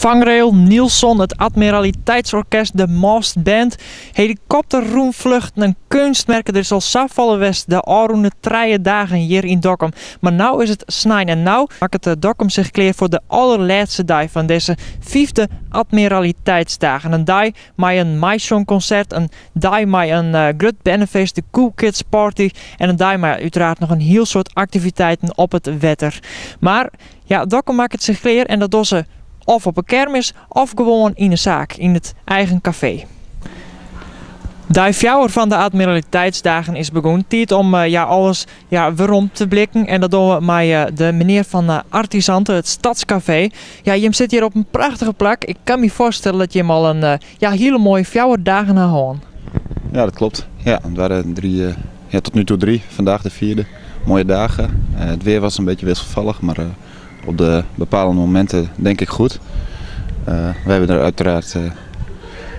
vangrail, Nielson, het Admiraliteitsorkest, de Mast Band, helikopterroemvluchten, een kunstmerk. Er is al zoveel west de alroende 3 dagen hier in Dokkum. Maar nu is het snijn en nou maakt het Dokkum zich klaar voor de allerlaatste dag van deze 5e Admiraliteitsdagen. Een dag met een maisongconcert, een dag met een groot benefeest, de Cool Kids Party en een dag met uiteraard nog een heel soort activiteiten op het wetter. Maar ja, Dokkum maakt het zich klaar en dat doen ze of op een kermis of gewoon in een zaak, in het eigen café. De fjouwer van de Admiraliteitsdagen is begonnen. Tijd om alles waarom te blikken. En dat doen we met de meneer van Artisante, het Stadscafé. Ja, je zit hier op een prachtige plek. Ik kan me voorstellen dat je hem al een hele mooie fjouwerdagen hebt gehad. Ja, dat klopt. Ja, het waren tot nu toe 3. Vandaag de 4e. Mooie dagen. Het weer was een beetje wisselvallig, maar op de bepaalde momenten denk ik goed. We hebben er uiteraard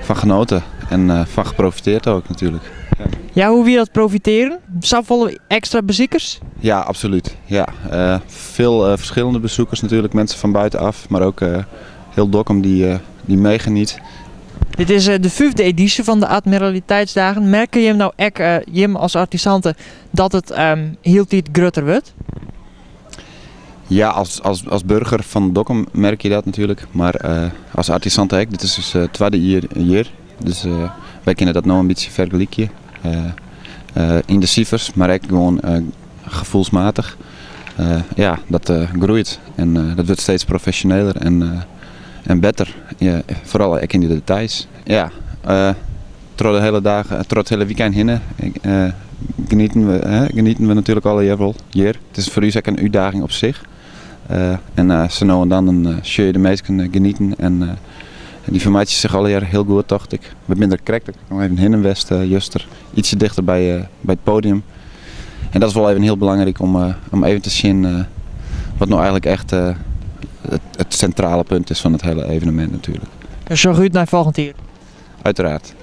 van genoten en van geprofiteerd ook natuurlijk. Ja, hoe wil je dat profiteren? Zoveel extra bezoekers? Ja, absoluut. Ja. Veel verschillende bezoekers natuurlijk, mensen van buitenaf, maar ook heel Dokkum die meegeniet. Dit is de 5e editie van de Admiraliteitsdagen. Merk je hem nou echt, Jim als artisante, dat het heel tijd groter wordt? Ja, als burger van Dokkum merk je dat natuurlijk, maar als artisant ook. Dit is dus het tweede jaar. Dus wij kunnen dat nou een beetje vergelijken. In de cijfers, maar ook gewoon gevoelsmatig. Ja, dat groeit en dat wordt steeds professioneler en beter. Ja, vooral ook in de details. Ja, door de hele dagen, door het hele weekend heen genieten we natuurlijk alle jaar. Het is voor u ook een uitdaging op zich. En zo nou en dan zul je de meesten genieten en die vermaakt zich alle jaar heel goed, dacht ik. Wat minder krek, ik nog even heen en west, juster, ietsje dichter bij het podium. En dat is wel even heel belangrijk om even te zien wat nou eigenlijk echt het centrale punt is van het hele evenement natuurlijk. Dus zo goed naar volgend jaar. Uiteraard.